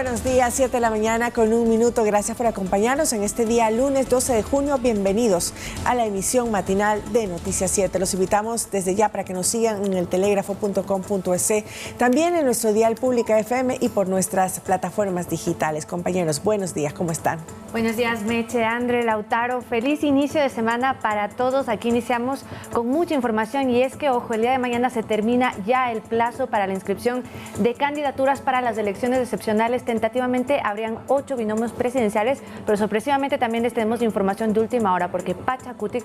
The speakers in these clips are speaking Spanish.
buenos días, 7 de la mañana con 1 minuto. Gracias por acompañarnos en este día lunes 12 de junio. Bienvenidos a la emisión matinal de Noticias 7. Los invitamos desde ya para que nos sigan en el telégrafo.com.es, también en nuestro dial Pública FM y por nuestras plataformas digitales. Compañeros, buenos días, ¿cómo están? Buenos días, Meche, Andre, Lautaro. Feliz inicio de semana para todos. Aquí iniciamos con mucha información y es que, ojo, el día de mañana se termina ya el plazo para la inscripción de candidaturas para las elecciones excepcionales. Tentativamente habrían 8 binomios presidenciales, pero sorpresivamente también les tenemos información de última hora porque Pachacutic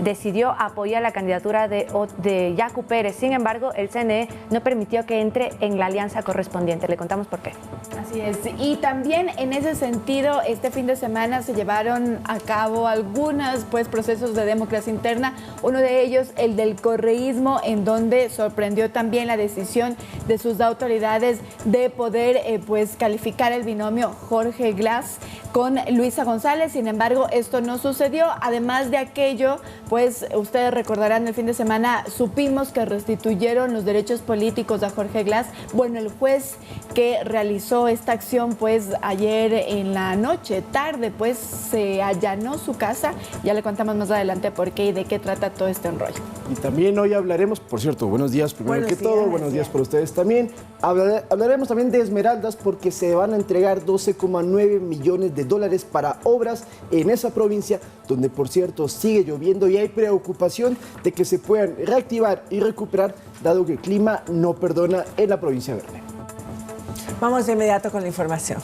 decidió apoyar la candidatura de Yacu Pérez. Sin embargo, el CNE no permitió que entre en la alianza correspondiente. Le contamos por qué. Así es. Y también en ese sentido, este fin de semana se llevaron a cabo algunos procesos de democracia interna. Uno de ellos, el del correísmo, en donde sorprendió también la decisión de sus autoridades de poder calificar el binomio Jorge Glass con Luisa González. Sin embargo, esto no sucedió. Además de aquello, ustedes recordarán, el fin de semana supimos que restituyeron los derechos políticos a Jorge Glass. Bueno, el juez que realizó esta acción, ayer en la noche, tarde, se allanó su casa. Ya le contamos más adelante por qué y de qué trata todo este enrollo. Y también hoy hablaremos, por cierto, buenos días buenos días por ustedes también. Hablaremos también de Esmeraldas porque se van a entregar 12,9 millones de dólares para obras en esa provincia, donde por cierto sigue lloviendo y hay preocupación de que se puedan reactivar y recuperar, dado que el clima no perdona en la provincia verde. Vamos de inmediato con la información.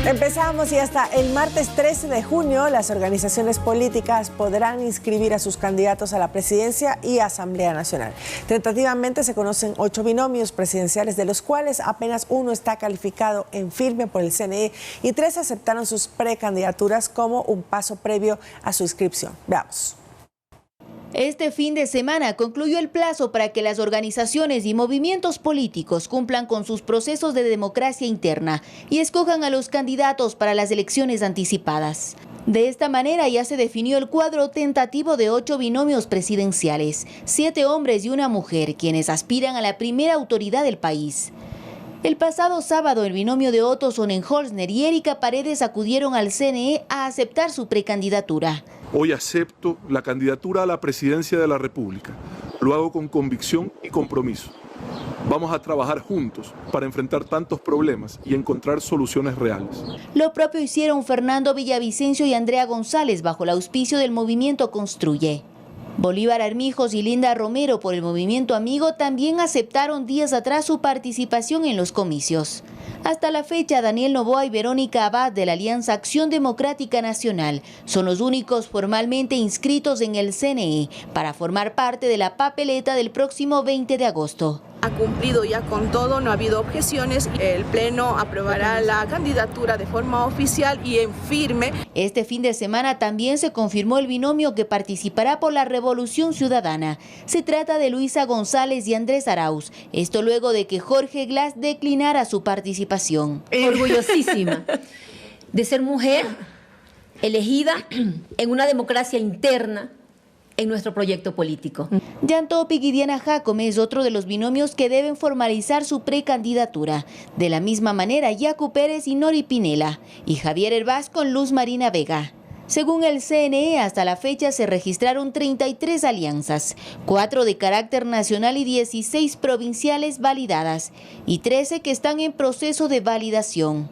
Empezamos y hasta el martes 13 de junio las organizaciones políticas podrán inscribir a sus candidatos a la presidencia y Asamblea Nacional. Tentativamente se conocen 8 binomios presidenciales, de los cuales apenas uno está calificado en firme por el CNE y 3 aceptaron sus precandidaturas como un paso previo a su inscripción. Veamos. Este fin de semana concluyó el plazo para que las organizaciones y movimientos políticos cumplan con sus procesos de democracia interna y escojan a los candidatos para las elecciones anticipadas. De esta manera ya se definió el cuadro tentativo de 8 binomios presidenciales, 7 hombres y una mujer, quienes aspiran a la primera autoridad del país. El pasado sábado, el binomio de Otto Sonnenholzner y Erika Paredes acudieron al CNE a aceptar su precandidatura. Hoy acepto la candidatura a la presidencia de la República. Lo hago con convicción y compromiso. Vamos a trabajar juntos para enfrentar tantos problemas y encontrar soluciones reales. Lo propio hicieron Fernando Villavicencio y Andrea González bajo el auspicio del movimiento Construye. Bolívar Armijos y Linda Romero por el movimiento Amigo también aceptaron días atrás su participación en los comicios. Hasta la fecha, Daniel Noboa y Verónica Abad de la Alianza Acción Democrática Nacional son los únicos formalmente inscritos en el CNE para formar parte de la papeleta del próximo 20 de agosto. Ha cumplido ya con todo, no ha habido objeciones. El Pleno aprobará la candidatura de forma oficial y en firme. Este fin de semana también se confirmó el binomio que participará por la Revolución Ciudadana. Se trata de Luisa González y Andrés Arauz. Esto luego de que Jorge Glass declinara su participación. Orgullosísima de ser mujer elegida en una democracia interna en nuestro proyecto político. Jan Topic y Diana Jacome es otro de los binomios que deben formalizar su precandidatura. De la misma manera, Yacu Pérez y Nori Pinela, y Javier Hervás con Luz Marina Vega. Según el CNE, hasta la fecha se registraron 33 alianzas, 4 de carácter nacional y 16 provinciales validadas, y 13 que están en proceso de validación.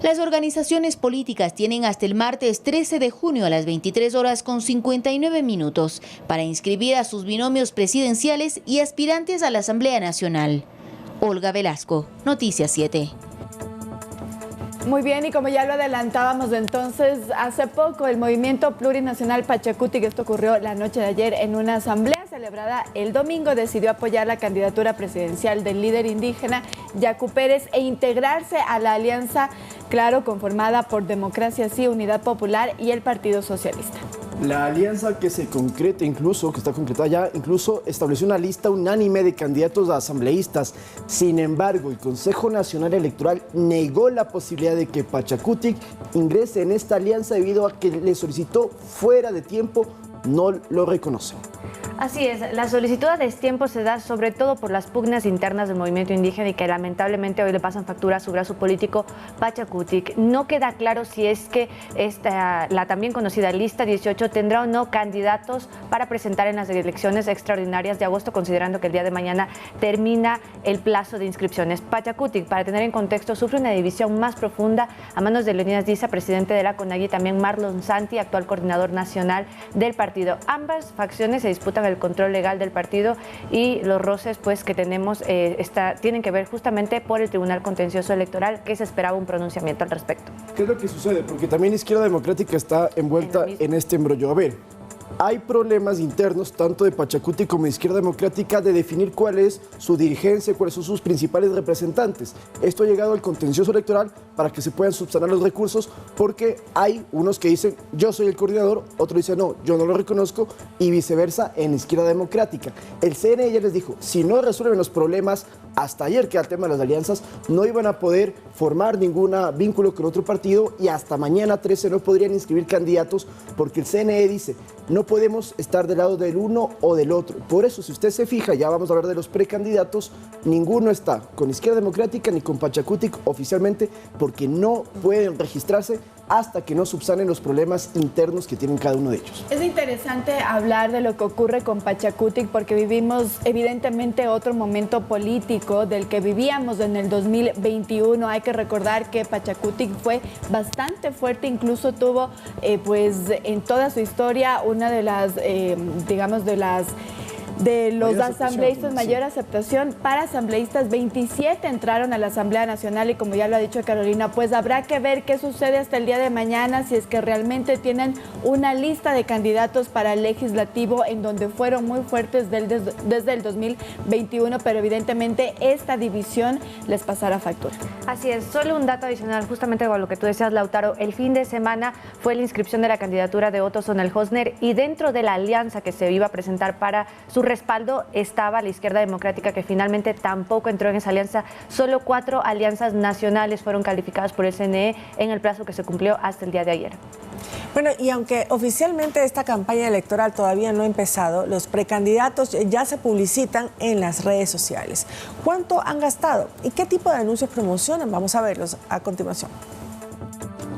Las organizaciones políticas tienen hasta el martes 13 de junio a las 23:59 para inscribir a sus binomios presidenciales y aspirantes a la Asamblea Nacional. Olga Velasco, Noticias 7. Muy bien, y como ya lo adelantábamos entonces, hace poco el Movimiento Plurinacional Pachacutic, esto ocurrió la noche de ayer en una asamblea celebrada el domingo, decidió apoyar la candidatura presidencial del líder indígena Yacu Pérez e integrarse a la alianza, claro, conformada por Democracia Sí, Unidad Popular y el Partido Socialista. La alianza que se concreta incluso, que está concretada ya, incluso estableció una lista unánime de candidatos a asambleístas. Sin embargo, el Consejo Nacional Electoral negó la posibilidad de que Pachacutic ingrese en esta alianza debido a que le solicitó fuera de tiempo, no lo reconoce. Así es, la solicitud a destiempo se da sobre todo por las pugnas internas del movimiento indígena y que lamentablemente hoy le pasan factura a su brazo político Pachacutic. No queda claro si es que la también conocida lista 18 tendrá o no candidatos para presentar en las elecciones extraordinarias de agosto, considerando que el día de mañana termina el plazo de inscripciones. Pachacutic, para tener en contexto, sufre una división más profunda a manos de Leonidas Diza, presidente de la CONAGUI, y también Marlon Santi, actual coordinador nacional del partido. Ambas facciones se disputan el control legal del partido y los roces pues que tenemos tienen que ver justamente por el Tribunal Contencioso Electoral, que se esperaba un pronunciamiento al respecto. ¿Qué es lo que sucede? Porque también Izquierda Democrática está envuelta en este embrollo. A ver, hay problemas internos tanto de Pachacutic como de Izquierda Democrática de definir cuál es su dirigencia, cuáles son sus principales representantes. Esto ha llegado al contencioso electoral para que se puedan subsanar los recursos, porque hay unos que dicen yo soy el coordinador, otros dicen no, yo no lo reconozco, y viceversa en Izquierda Democrática. El CNE ya les dijo, si no resuelven los problemas, hasta ayer que era el tema de las alianzas, no iban a poder formar ningún vínculo con otro partido y hasta mañana 13 no podrían inscribir candidatos porque el CNE dice no podemos estar del lado del uno o del otro. Por eso, si usted se fija, ya vamos a hablar de los precandidatos, ninguno está con Izquierda Democrática ni con Pachacutic oficialmente porque no pueden registrarse hasta que no subsanen los problemas internos que tienen cada uno de ellos. Es interesante hablar de lo que ocurre con Pachacutic porque vivimos evidentemente otro momento político del que vivíamos en el 2021. Hay que recordar que Pachacutic fue bastante fuerte, incluso tuvo pues en toda su historia una de las, de los asambleístas, mayor aceptación para asambleístas. 27 entraron a la Asamblea Nacional y como ya lo ha dicho Carolina, pues habrá que ver qué sucede hasta el día de mañana, si es que realmente tienen una lista de candidatos para el legislativo en donde fueron muy fuertes desde el 2021, pero evidentemente esta división les pasará factura. Así es, solo un dato adicional, justamente con lo que tú decías, Lautaro, el fin de semana fue la inscripción de la candidatura de Otto Sonnenhösner y dentro de la alianza que se iba a presentar para su respaldo estaba la Izquierda Democrática, que finalmente tampoco entró en esa alianza. Solo 4 alianzas nacionales fueron calificadas por el CNE en el plazo que se cumplió hasta el día de ayer. Bueno, y aunque oficialmente esta campaña electoral todavía no ha empezado, los precandidatos ya se publicitan en las redes sociales. ¿Cuánto han gastado y qué tipo de anuncios promocionan? Vamos a verlos a continuación.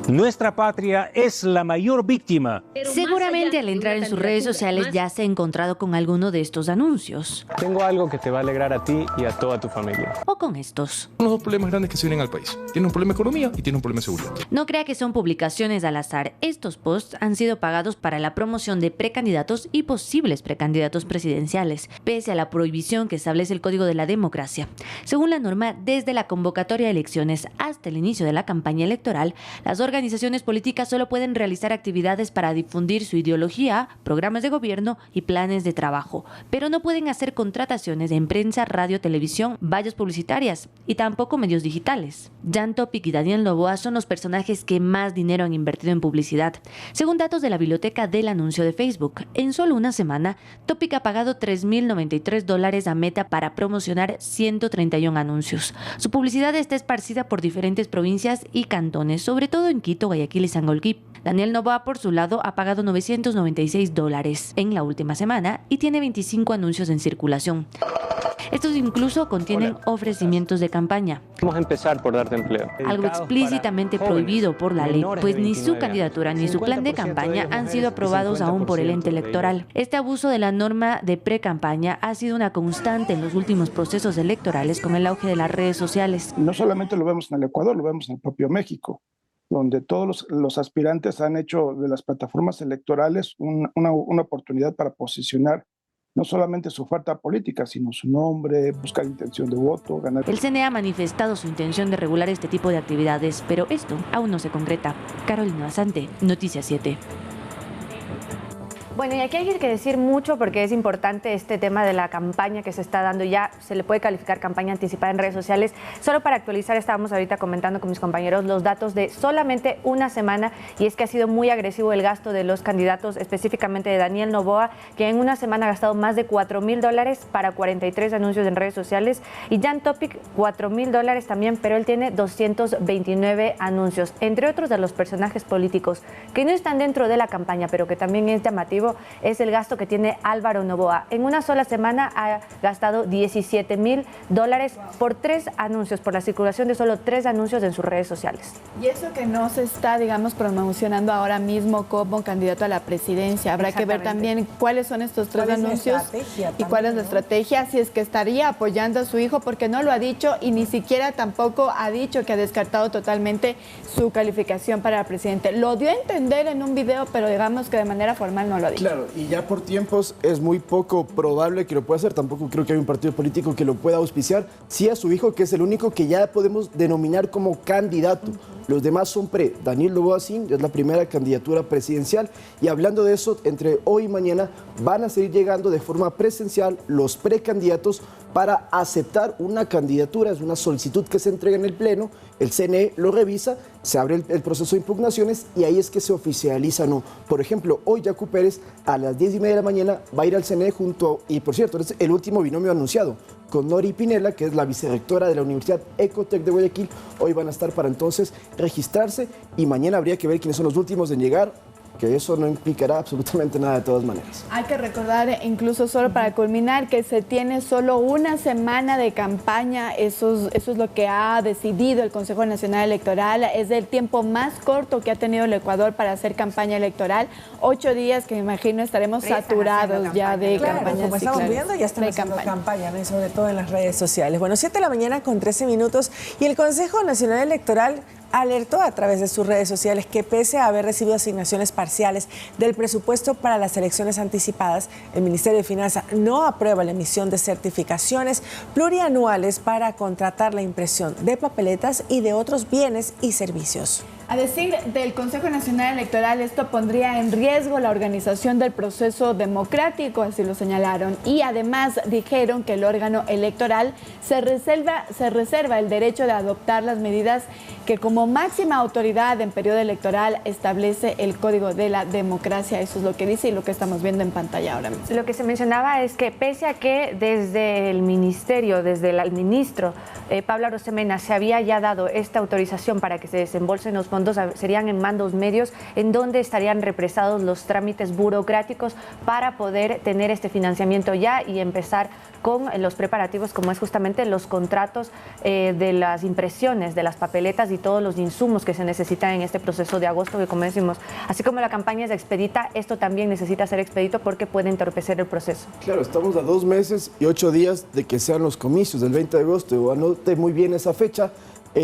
Nuestra patria es la mayor víctima. Seguramente al entrar en sus redes sociales ya se ha encontrado con alguno de estos anuncios. Tengo algo que te va a alegrar a ti y a toda tu familia. O con estos. Los dos problemas grandes que se vienen al país. Tiene un problema de economía y tiene un problema de seguridad. No crea que son publicaciones al azar. Estos posts han sido pagados para la promoción de precandidatos y posibles precandidatos presidenciales, pese a la prohibición que establece el Código de la Democracia. Según la norma, desde la convocatoria de elecciones hasta el inicio de la campaña electoral, las organizaciones políticas solo pueden realizar actividades para difundir su ideología, programas de gobierno y planes de trabajo, pero no pueden hacer contrataciones en prensa, radio, televisión, vallas publicitarias y tampoco medios digitales. Jan Topic y Daniel Noboa son los personajes que más dinero han invertido en publicidad. Según datos de la biblioteca del anuncio de Facebook, en solo una semana, Topic ha pagado $3.093 a Meta para promocionar 131 anuncios. Su publicidad está esparcida por diferentes provincias y cantones, sobre todo en Quito, Guayaquil y Sangolquí. Daniel Noboa, por su lado, ha pagado $996 en la última semana y tiene 25 anuncios en circulación. Estos incluso contienen ofrecimientos de campaña. Vamos a empezar por darte empleo. Algo explícitamente prohibido por la ley, pues ni su candidatura ni su plan de campaña han sido aprobados aún por el ente electoral. Este abuso de la norma de pre-campaña ha sido una constante en los últimos procesos electorales con el auge de las redes sociales. No solamente lo vemos en el Ecuador, lo vemos en el propio México, donde todos los aspirantes han hecho de las plataformas electorales una oportunidad para posicionar no solamente su oferta política, sino su nombre, buscar intención de voto, ganar. El CNE ha manifestado su intención de regular este tipo de actividades, pero esto aún no se concreta. Carolina Basante, Noticias 7. Bueno, y aquí hay que decir mucho porque es importante este tema de la campaña que se está dando. Ya se le puede calificar campaña anticipada en redes sociales. Solo para actualizar, estábamos ahorita comentando con mis compañeros los datos de solamente una semana, y es que ha sido muy agresivo el gasto de los candidatos, específicamente de Daniel Noboa, que en una semana ha gastado más de $4,000 para 43 anuncios en redes sociales, y Jan Topic $4,000 también, pero él tiene 229 anuncios, entre otros de los personajes políticos que no están dentro de la campaña, pero que también es llamativo, es el gasto que tiene Álvaro Noboa. En una sola semana ha gastado $17,000 por 3 anuncios, por la circulación de solo 3 anuncios en sus redes sociales. Y eso que no se está, digamos, promocionando ahora mismo como candidato a la presidencia. Habrá que ver también cuáles son estos 3 anuncios y cuál es la estrategia, si es que estaría apoyando a su hijo, porque no lo ha dicho y ni siquiera tampoco ha dicho que ha descartado totalmente su calificación para presidente. Lo dio a entender en un video, pero digamos que de manera formal no lo ha dicho. Claro, y ya por tiempos es muy poco probable que lo pueda hacer. Tampoco creo que haya un partido político que lo pueda auspiciar. Sí a su hijo, que es el único que ya podemos denominar como candidato. Los demás son pre. Daniel Noboa Sin es la primera candidatura presidencial. Y hablando de eso, entre hoy y mañana van a seguir llegando de forma presencial los precandidatos para aceptar una candidatura. Es una solicitud que se entrega en el Pleno, el CNE lo revisa, se abre el proceso de impugnaciones y ahí es que se oficializa o no. Por ejemplo, hoy Yacu Pérez a las 10:30 de la mañana va a ir al CNE junto, y por cierto, es el último binomio anunciado, con Nori Pinela, que es la vicerrectora de la Universidad Ecotec de Guayaquil. Hoy van a estar para entonces registrarse y mañana habría que ver quiénes son los últimos en llegar, que eso no implicará absolutamente nada de todas maneras. Hay que recordar, incluso solo para culminar, que se tiene solo una semana de campaña. Eso es lo que ha decidido el Consejo Nacional Electoral. Es el tiempo más corto que ha tenido el Ecuador para hacer campaña electoral. 8 días que me imagino estaremos saturados ya de campaña. Como estamos viendo, ya estamos haciendo campaña, ¿no? Sobre todo en las redes sociales. Bueno, 7 de la mañana con 13 minutos y el Consejo Nacional Electoral alertó a través de sus redes sociales que pese a haber recibido asignaciones parciales del presupuesto para las elecciones anticipadas, el Ministerio de Finanzas no aprueba la emisión de certificaciones plurianuales para contratar la impresión de papeletas y de otros bienes y servicios. A decir del Consejo Nacional Electoral, esto pondría en riesgo la organización del proceso democrático, así lo señalaron, y además dijeron que el órgano electoral se reserva el derecho de adoptar las medidas que como máxima autoridad en periodo electoral establece el Código de la Democracia. Eso es lo que dice y lo que estamos viendo en pantalla ahora mismo. Lo que se mencionaba es que pese a que desde el ministerio, desde el ministro Pablo Arosemena se había ya dado esta autorización para que se desembolsen los fondos, serían en mandos medios en donde estarían represados los trámites burocráticos para poder tener este financiamiento ya y empezar con los preparativos, como es justamente los contratos de las impresiones, de las papeletas y todos los insumos que se necesitan en este proceso de agosto, que como decimos, así como la campaña es expedita, esto también necesita ser expedito porque puede entorpecer el proceso. Claro, estamos a 2 meses y 8 días de que sean los comicios del 20 de agosto. Anote muy bien esa fecha.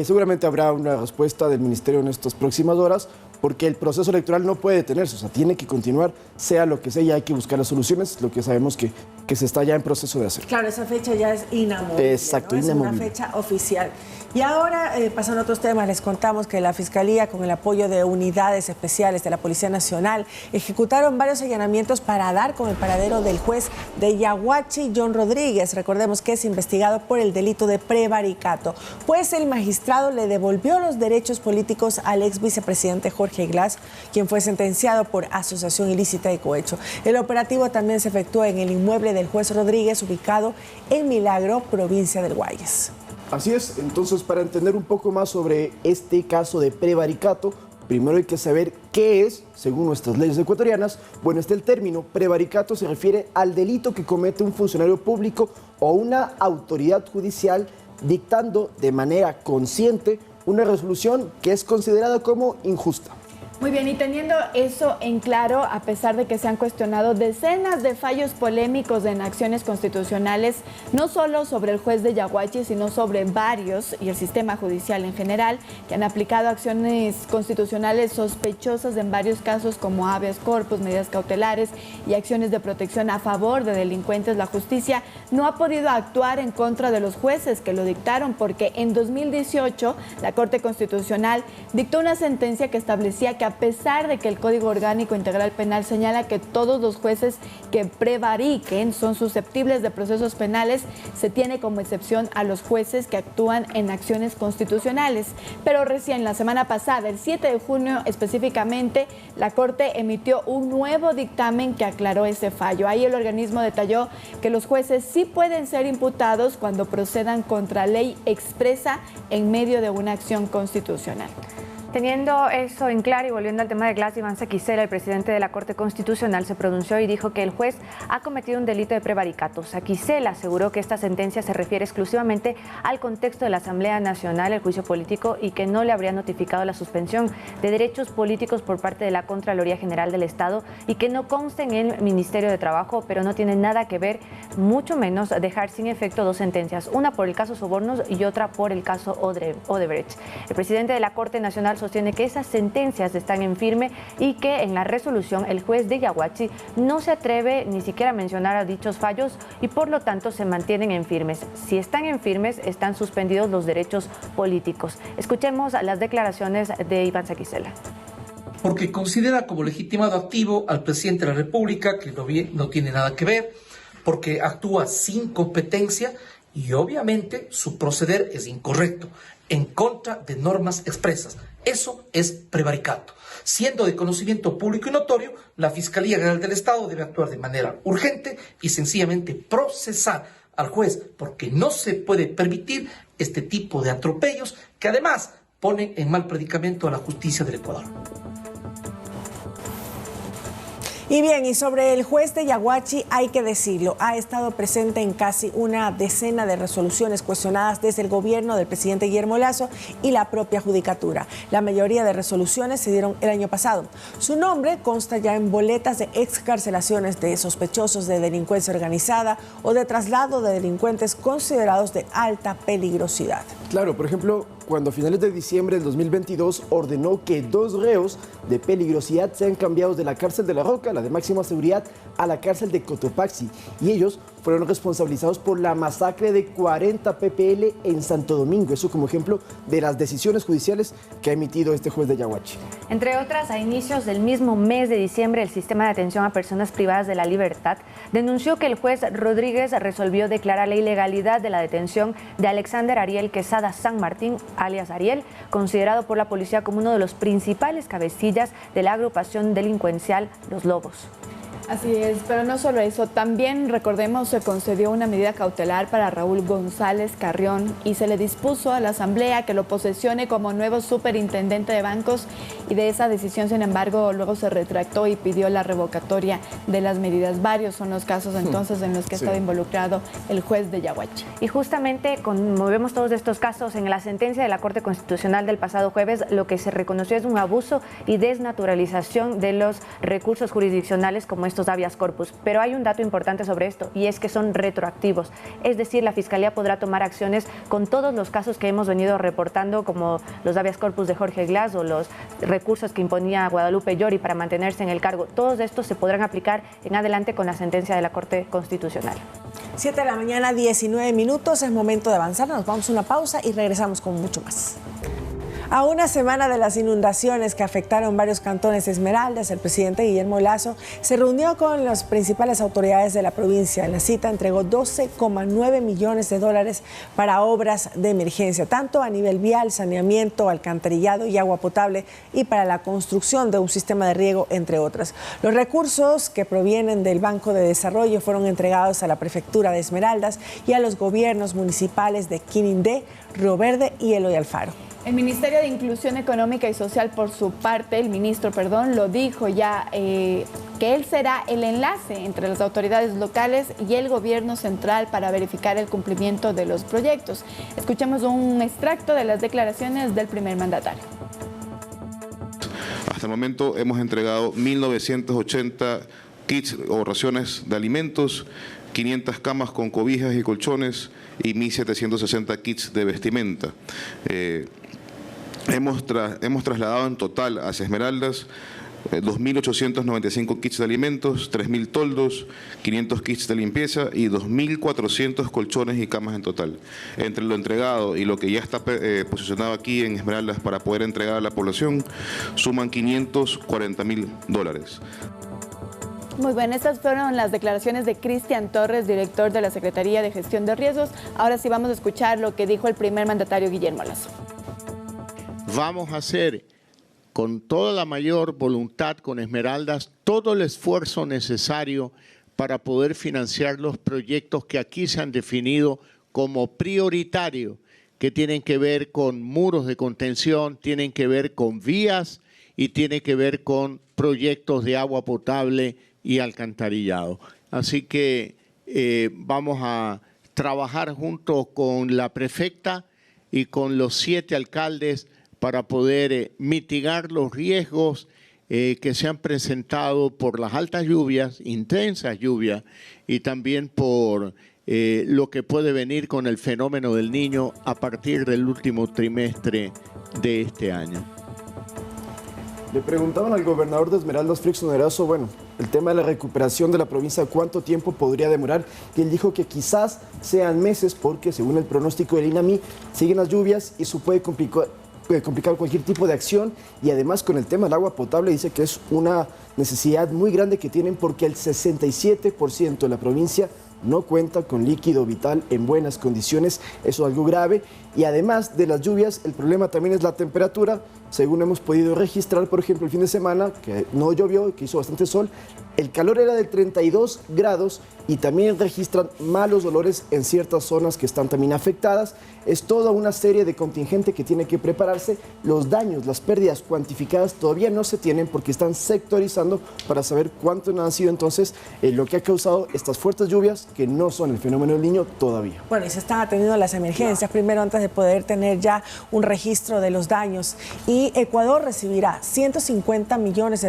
Seguramente habrá una respuesta del Ministerio en estas próximas horas, porque el proceso electoral no puede detenerse, o sea, tiene que continuar, sea lo que sea, y hay que buscar las soluciones, lo que sabemos que se está ya en proceso de hacer. Claro, esa fecha ya es inamovible. Exacto, ¿no? inamovible. Es una fecha oficial. Y ahora, pasando a otros temas, les contamos que la Fiscalía, con el apoyo de unidades especiales de la Policía Nacional, ejecutaron varios allanamientos para dar con el paradero del juez de Yaguachi, John Rodríguez. Recordemos que es investigado por el delito de prevaricato, pues el magistrado le devolvió los derechos políticos al ex vicepresidente Jorge Glass, quien fue sentenciado por asociación ilícita de cohecho. El operativo también se efectuó en el inmueble del juez Rodríguez, ubicado en Milagro, provincia del Guayas. Así es, entonces para entender un poco más sobre este caso de prevaricato, primero hay que saber qué es, según nuestras leyes ecuatorianas. Bueno, el término prevaricato se refiere al delito que comete un funcionario público o una autoridad judicial dictando de manera consciente una resolución que es considerada como injusta. Muy bien, y teniendo eso en claro, a pesar de que se han cuestionado decenas de fallos polémicos en acciones constitucionales, no solo sobre el juez de Yaguachi, sino sobre varios y el sistema judicial en general, que han aplicado acciones constitucionales sospechosas en varios casos como habeas corpus, medidas cautelares y acciones de protección a favor de delincuentes, la justicia no ha podido actuar en contra de los jueces que lo dictaron, porque en 2018 la Corte Constitucional dictó una sentencia que establecía que pesar de que el Código Orgánico Integral Penal señala que todos los jueces que prevariquen son susceptibles de procesos penales, se tiene como excepción a los jueces que actúan en acciones constitucionales. Pero recién la semana pasada, el 7 de junio específicamente, la Corte emitió un nuevo dictamen que aclaró ese fallo. Ahí el organismo detalló que los jueces sí pueden ser imputados cuando procedan contra ley expresa en medio de una acción constitucional. Teniendo eso en claro y volviendo al tema de Glass, Iván Saquicela, el presidente de la Corte Constitucional, se pronunció y dijo que el juez ha cometido un delito de prevaricato. Saquicela aseguró que esta sentencia se refiere exclusivamente al contexto de la Asamblea Nacional, el juicio político, y que no le habría notificado la suspensión de derechos políticos por parte de la Contraloría General del Estado y que no consta en el Ministerio de Trabajo, pero no tiene nada que ver, mucho menos dejar sin efecto dos sentencias, una por el caso Sobornos y otra por el caso Odebrecht. El presidente de la Corte Nacional sostiene que esas sentencias están en firme y que en la resolución el juez de Yaguachi no se atreve ni siquiera a mencionar a dichos fallos y por lo tanto se mantienen en firmes. Si están en firmes, están suspendidos los derechos políticos. Escuchemos las declaraciones de Iván Saquicela. Porque considera como legitimado activo al presidente de la República, que no tiene nada que ver, porque actúa sin competencia y obviamente su proceder es incorrecto, en contra de normas expresas. Eso es prevaricato. Siendo de conocimiento público y notorio, la Fiscalía General del Estado debe actuar de manera urgente y sencillamente procesar al juez, porque no se puede permitir este tipo de atropellos que además ponen en mal predicamento a la justicia del Ecuador. Y bien, y sobre el juez de Yaguachi hay que decirlo, ha estado presente en casi una decena de resoluciones cuestionadas desde el gobierno del presidente Guillermo Lasso y la propia judicatura. La mayoría de resoluciones se dieron el año pasado. Su nombre consta ya en boletas de excarcelaciones de sospechosos de delincuencia organizada o de traslado de delincuentes considerados de alta peligrosidad. Claro, por ejemplo, cuando a finales de diciembre del 2022 ordenó que 2 reos de peligrosidad sean cambiados de la cárcel de La Roca, la de máxima seguridad, a la cárcel de Cotopaxi. Y ellos fueron responsabilizados por la masacre de 40 PPL en Santo Domingo. Eso como ejemplo de las decisiones judiciales que ha emitido este juez de Yaguachi. Entre otras, a inicios del mismo mes de diciembre, el Sistema de Atención a Personas Privadas de la Libertad denunció que el juez Rodríguez resolvió declarar la ilegalidad de la detención de Alexander Ariel Quesada San Martín, alias Ariel, considerado por la policía como uno de los principales cabecillas de la agrupación delincuencial Los Lobos. Así es, pero no solo eso, también recordemos se concedió una medida cautelar para Raúl González Carrión y se le dispuso a la Asamblea que lo posesione como nuevo superintendente de bancos y de esa decisión, sin embargo, luego se retractó y pidió la revocatoria de las medidas. Varios son los casos entonces en los que ha estado involucrado el juez de Yaguachi. Y justamente, como vemos todos estos casos, en la sentencia de la Corte Constitucional del pasado jueves, lo que se reconoció es un abuso y desnaturalización de los recursos jurisdiccionales como estos habeas corpus, pero hay un dato importante sobre esto y es que son retroactivos, es decir, la Fiscalía podrá tomar acciones con todos los casos que hemos venido reportando, como los habeas corpus de Jorge Glass o los recursos que imponía Guadalupe Llori para mantenerse en el cargo. Todos estos se podrán aplicar en adelante con la sentencia de la Corte Constitucional. 7 de la mañana, 19 minutos, es momento de avanzar, nos vamos a una pausa y regresamos con mucho más. A una semana de las inundaciones que afectaron varios cantones de Esmeraldas, el presidente Guillermo Lasso se reunió con las principales autoridades de la provincia. En la cita entregó 12,9 millones de dólares para obras de emergencia, tanto a nivel vial, saneamiento, alcantarillado y agua potable, y para la construcción de un sistema de riego, entre otras. Los recursos que provienen del Banco de Desarrollo fueron entregados a la Prefectura de Esmeraldas y a los gobiernos municipales de Quinindé, Río Verde y Eloy Alfaro. El Ministerio de Inclusión Económica y Social, por su parte, el ministro, lo dijo ya, que él será el enlace entre las autoridades locales y el gobierno central para verificar el cumplimiento de los proyectos. Escuchemos un extracto de las declaraciones del primer mandatario. Hasta el momento hemos entregado 1.980 kits o raciones de alimentos, 500 camas con cobijas y colchones y 1.760 kits de vestimenta. Hemos trasladado en total hacia Esmeraldas 2.895 kits de alimentos, 3.000 toldos, 500 kits de limpieza y 2.400 colchones y camas en total. Entre lo entregado y lo que ya está posicionado aquí en Esmeraldas para poder entregar a la población, suman $540.000. Muy bien, estas fueron las declaraciones de Cristian Torres, director de la Secretaría de Gestión de Riesgos. Ahora sí vamos a escuchar lo que dijo el primer mandatario Guillermo Lasso. Vamos a hacer con toda la mayor voluntad con Esmeraldas todo el esfuerzo necesario para poder financiar los proyectos que aquí se han definido como prioritarios, que tienen que ver con muros de contención, tienen que ver con vías y tienen que ver con proyectos de agua potable y alcantarillado. Así que vamos a trabajar junto con la prefecta y con los 7 alcaldes para poder mitigar los riesgos que se han presentado por las altas lluvias, intensas lluvias, y también por lo que puede venir con el fenómeno del Niño a partir del último trimestre de este año. Le preguntaban al gobernador de Esmeraldas, Frickson Erazo, bueno, el tema de la recuperación de la provincia, ¿cuánto tiempo podría demorar? Y él dijo que quizás sean meses porque, según el pronóstico del INAMI, siguen las lluvias y eso puede complicar cualquier tipo de acción, y además con el tema del agua potable dice que es una necesidad muy grande que tienen porque el 67% de la provincia no cuenta con líquido vital en buenas condiciones. Eso es algo grave, y además de las lluvias el problema también es la temperatura. Según hemos podido registrar, por ejemplo, el fin de semana, que no llovió, que hizo bastante sol, el calor era de 32 grados y también registran malos olores en ciertas zonas que están también afectadas. Es toda una serie de contingente que tiene que prepararse. Los daños, las pérdidas cuantificadas todavía no se tienen porque están sectorizando para saber cuánto han sido entonces lo que ha causado estas fuertes lluvias que no son el fenómeno del Niño todavía. Bueno, y se están atendiendo las emergencias primero antes de poder tener ya un registro de los daños. Y Ecuador recibirá $150 millones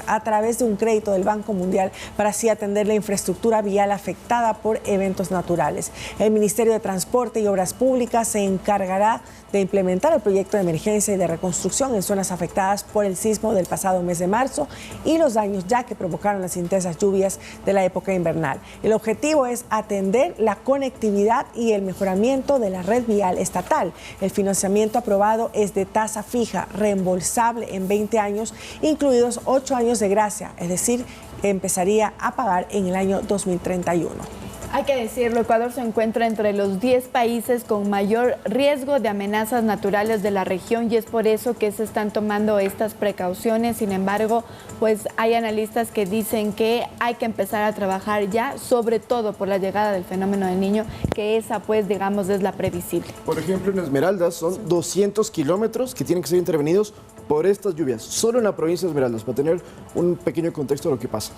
a través de un crédito del Banco Mundial para así atender la infraestructura vial afectada por eventos naturales. El Ministerio de Transporte y Obras Públicas se encargará de implementar el proyecto de emergencia y de reconstrucción en zonas afectadas por el sismo del pasado mes de marzo y los daños ya que provocaron las intensas lluvias de la época invernal. El objetivo es atender la conectividad y el mejoramiento de la red vial estatal. El financiamiento aprobado es de tasa fija, reembolsable en 20 años, incluidos 8 años de gracia, es decir, empezaría a pagar en el año 2031. Hay que decirlo, Ecuador se encuentra entre los 10 países con mayor riesgo de amenazas naturales de la región y es por eso que se están tomando estas precauciones. Sin embargo, pues hay analistas que dicen que hay que empezar a trabajar ya, sobre todo por la llegada del fenómeno del Niño, que esa pues digamos es la previsible. Por ejemplo, en Esmeraldas son 200 kilómetros que tienen que ser intervenidos por estas lluvias, solo en la provincia de Esmeraldas, para tener un pequeño contexto de lo que pasa.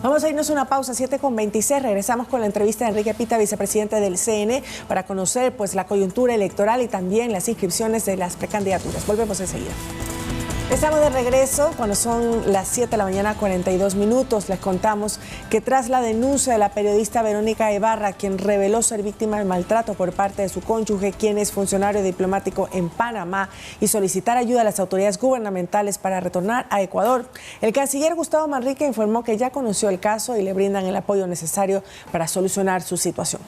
Vamos a irnos a una pausa, 7:26, regresamos con la entrevista de Enrique Pita, vicepresidente del CNE, para conocer pues la coyuntura electoral y también las inscripciones de las precandidaturas. Volvemos enseguida. Estamos de regreso cuando son las 7 de la mañana, 42 minutos. Les contamos que tras la denuncia de la periodista Verónica Ibarra, quien reveló ser víctima de maltrato por parte de su cónyuge, quien es funcionario diplomático en Panamá, y solicitar ayuda a las autoridades gubernamentales para retornar a Ecuador, el canciller Gustavo Manrique informó que ya conoció el caso y le brindan el apoyo necesario para solucionar su situación.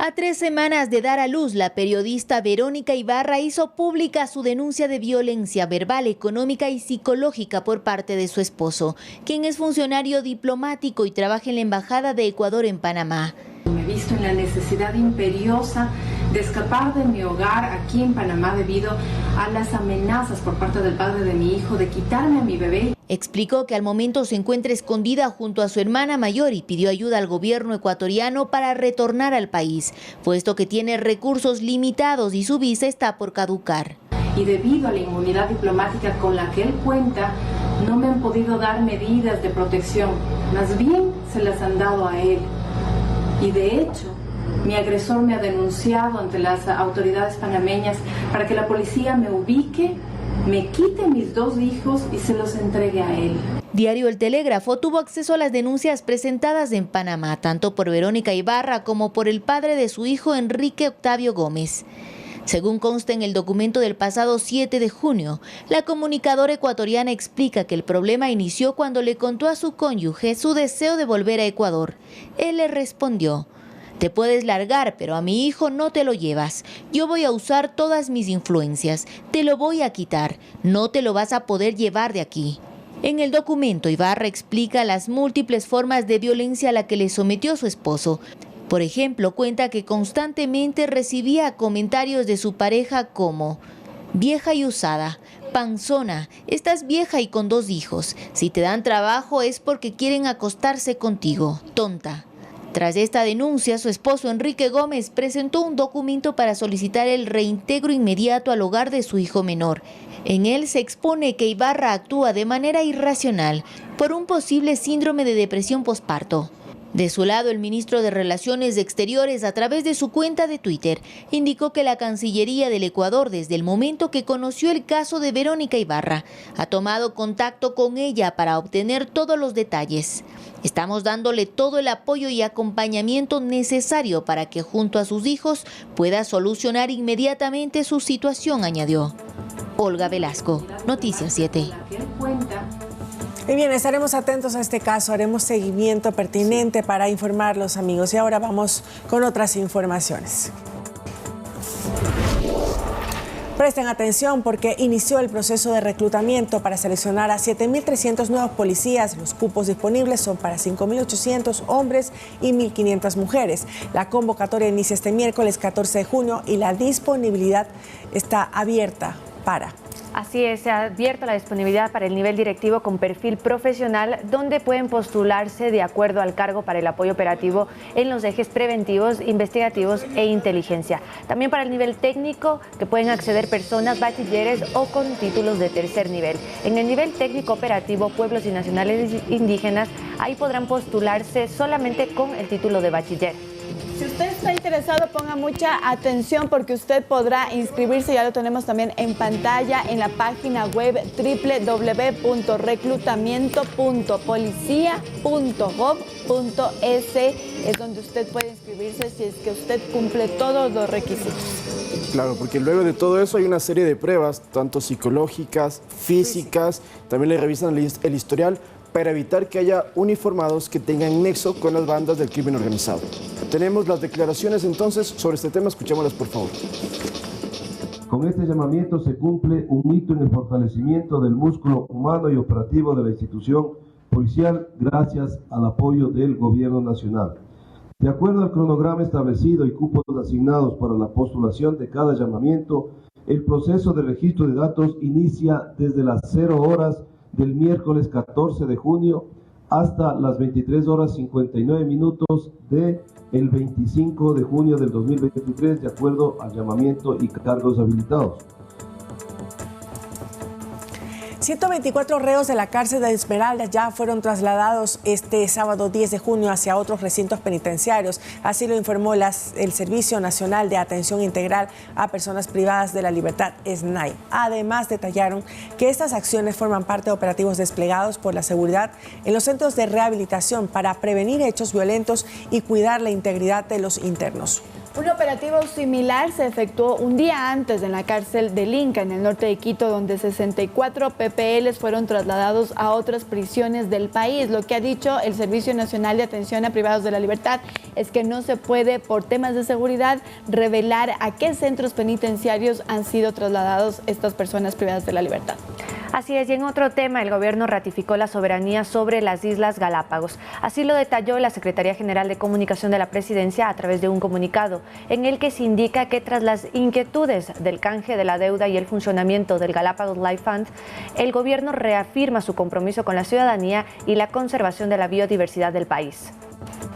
A 3 semanas de dar a luz, la periodista Verónica Ibarra hizo pública su denuncia de violencia verbal, económica y psicológica por parte de su esposo, quien es funcionario diplomático y trabaja en la Embajada de Ecuador en Panamá. Me he visto en la necesidad imperiosa de escapar de mi hogar aquí en Panamá debido a las amenazas por parte del padre de mi hijo de quitarme a mi bebé. Explicó que al momento se encuentra escondida junto a su hermana mayor y pidió ayuda al gobierno ecuatoriano para retornar al país, puesto que tiene recursos limitados y su visa está por caducar. Y debido a la inmunidad diplomática con la que él cuenta, no me han podido dar medidas de protección, más bien se las han dado a él. Y de hecho, mi agresor me ha denunciado ante las autoridades panameñas para que la policía me ubique, me quite mis 2 hijos y se los entregue a él. Diario El Telégrafo tuvo acceso a las denuncias presentadas en Panamá, tanto por Verónica Ibarra como por el padre de su hijo Enrique Octavio Gómez. Según consta en el documento del pasado 7 de junio, la comunicadora ecuatoriana explica que el problema inició cuando le contó a su cónyuge su deseo de volver a Ecuador. Él le respondió: te puedes largar, pero a mi hijo no te lo llevas. Yo voy a usar todas mis influencias. Te lo voy a quitar. No te lo vas a poder llevar de aquí. En el documento, Ibarra explica las múltiples formas de violencia a la que le sometió su esposo. Por ejemplo, cuenta que constantemente recibía comentarios de su pareja como: vieja y usada, panzona, estás vieja y con 2 hijos. Si te dan trabajo es porque quieren acostarse contigo, tonta. Tras esta denuncia, su esposo Enrique Gómez presentó un documento para solicitar el reintegro inmediato al hogar de su hijo menor. En él se expone que Ibarra actúa de manera irracional por un posible síndrome de depresión posparto. De su lado, el ministro de Relaciones Exteriores, a través de su cuenta de Twitter, indicó que la Cancillería del Ecuador, desde el momento que conoció el caso de Verónica Ibarra, ha tomado contacto con ella para obtener todos los detalles. Estamos dándole todo el apoyo y acompañamiento necesario para que junto a sus hijos pueda solucionar inmediatamente su situación, añadió. Olga Velasco, Noticias 7. Y bien, estaremos atentos a este caso, haremos seguimiento pertinente para informarlos, amigos. Y ahora vamos con otras informaciones. Presten atención porque inició el proceso de reclutamiento para seleccionar a 7.300 nuevos policías. Los cupos disponibles son para 5.800 hombres y 1.500 mujeres. La convocatoria inicia este miércoles 14 de junio y la disponibilidad está abierta para... Así es, se ha abierto la disponibilidad para el nivel directivo con perfil profesional, donde pueden postularse de acuerdo al cargo para el apoyo operativo en los ejes preventivos, investigativos e inteligencia. También para el nivel técnico, que pueden acceder personas bachilleres o con títulos de tercer nivel. En el nivel técnico operativo, pueblos y nacionales indígenas, ahí podrán postularse solamente con el título de bachiller. Si usted está interesado, ponga mucha atención porque usted podrá inscribirse, ya lo tenemos también en pantalla, en la página web www.reclutamiento.policia.gov.es, es donde usted puede inscribirse si es que usted cumple todos los requisitos. Claro, porque luego de todo eso hay una serie de pruebas, tanto psicológicas, físicas, también le revisan el historial, para evitar que haya uniformados que tengan nexo con las bandas del crimen organizado. Tenemos las declaraciones entonces sobre este tema, escuchémoslas por favor. Con este llamamiento se cumple un hito en el fortalecimiento del músculo humano y operativo de la institución policial gracias al apoyo del Gobierno Nacional. De acuerdo al cronograma establecido y cupos asignados para la postulación de cada llamamiento, el proceso de registro de datos inicia desde las 0 horas del miércoles 14 de junio hasta las 23 horas 59 minutos del 25 de junio del 2023, de acuerdo al llamamiento y cargos habilitados. 124 reos de la cárcel de Esmeraldas ya fueron trasladados este sábado 10 de junio hacia otros recintos penitenciarios. Así lo informó el Servicio Nacional de Atención Integral a Personas Privadas de la Libertad, SNAI. Además, detallaron que estas acciones forman parte de operativos desplegados por la seguridad en los centros de rehabilitación para prevenir hechos violentos y cuidar la integridad de los internos. Un operativo similar se efectuó un día antes en la cárcel del Inca, en el norte de Quito, donde 64 PPLs fueron trasladados a otras prisiones del país. Lo que ha dicho el Servicio Nacional de Atención a Privados de la Libertad es que no se puede, por temas de seguridad, revelar a qué centros penitenciarios han sido trasladados estas personas privadas de la libertad. Así es, y en otro tema, el gobierno ratificó la soberanía sobre las Islas Galápagos. Así lo detalló la Secretaría General de Comunicación de la Presidencia a través de un comunicado, en el que se indica que tras las inquietudes del canje de la deuda y el funcionamiento del Galápagos Life Fund, el gobierno reafirma su compromiso con la ciudadanía y la conservación de la biodiversidad del país.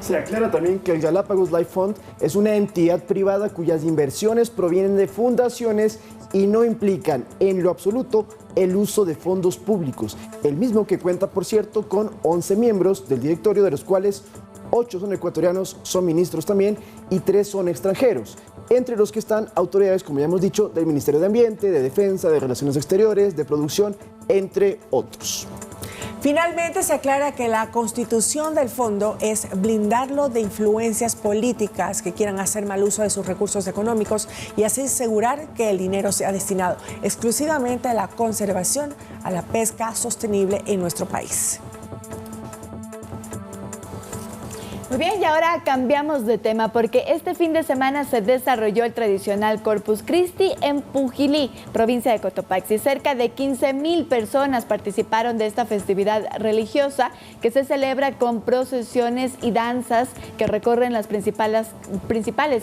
Se aclara también que el Galápagos Life Fund es una entidad privada cuyas inversiones provienen de fundaciones y no implican en lo absoluto el uso de fondos públicos, el mismo que cuenta, por cierto, con 11 miembros del directorio, de los cuales 8 son ecuatorianos, son ministros también, y 3 son extranjeros, entre los que están autoridades, como ya hemos dicho, del Ministerio de Ambiente, de Defensa, de Relaciones Exteriores, de Producción, entre otros. Finalmente se aclara que la constitución del fondo es blindarlo de influencias políticas que quieran hacer mal uso de sus recursos económicos y así asegurar que el dinero sea destinado exclusivamente a la conservación, a la pesca sostenible en nuestro país. Muy bien, y ahora cambiamos de tema porque este fin de semana se desarrolló el tradicional Corpus Christi en Pujilí, provincia de Cotopaxi. Cerca de 15,000 personas participaron de esta festividad religiosa que se celebra con procesiones y danzas que recorren las principales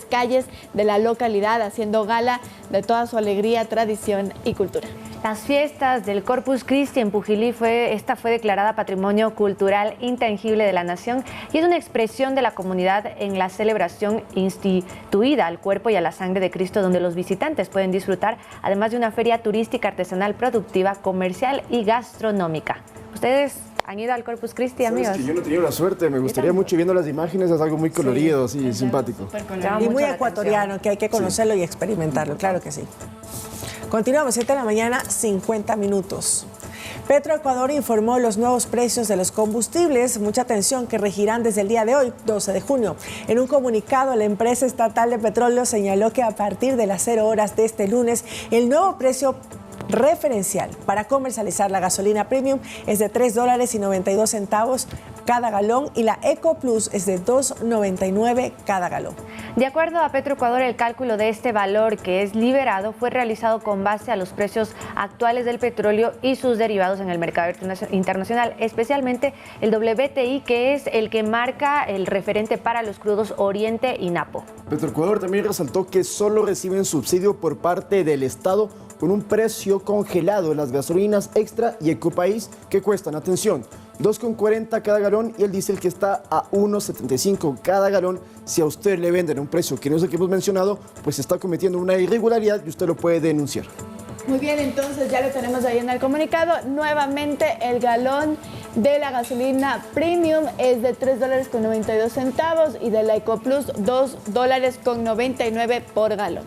calles de la localidad, haciendo gala de toda su alegría, tradición y cultura. Las fiestas del Corpus Christi en Pujilí fue declarada Patrimonio Cultural Intangible de la Nación y es una expresión de la comunidad en la celebración instituida al cuerpo y a la sangre de Cristo, donde los visitantes pueden disfrutar, además de una feria turística, artesanal, productiva, comercial y gastronómica. ¿Ustedes han ido al Corpus Christi, amigos? Que yo no he tenido la suerte, me gustaría mucho, viendo las imágenes, es algo muy colorido, sí, simpático. Y muy ecuatoriano, que hay que conocerlo y experimentarlo, claro que sí. Continuamos, 7 de la mañana, 50 minutos. Petroecuador informó los nuevos precios de los combustibles, mucha atención, que regirán desde el día de hoy, 12 de junio. En un comunicado, la empresa estatal de petróleo señaló que a partir de las 0 horas de este lunes, el nuevo precio referencial para comercializar la gasolina premium es de $3.92 cada galón y la Eco Plus es de $2.99 cada galón. De acuerdo a Petroecuador, el cálculo de este valor que es liberado fue realizado con base a los precios actuales del petróleo y sus derivados en el mercado internacional, especialmente el WTI, que es el que marca el referente para los crudos Oriente y Napo. Petroecuador también resaltó que solo reciben subsidio por parte del Estado con un precio congelado en las gasolinas Extra y Ecopaís, que cuestan, atención, $2.40 cada galón, y el diésel que está a $1.75 cada galón. Si a usted le venden a un precio que no es el que hemos mencionado, pues está cometiendo una irregularidad y usted lo puede denunciar. Muy bien, entonces ya lo tenemos ahí en el comunicado. Nuevamente, el galón de la gasolina premium es de $3.92 y de la Eco Plus $2.99 por galón.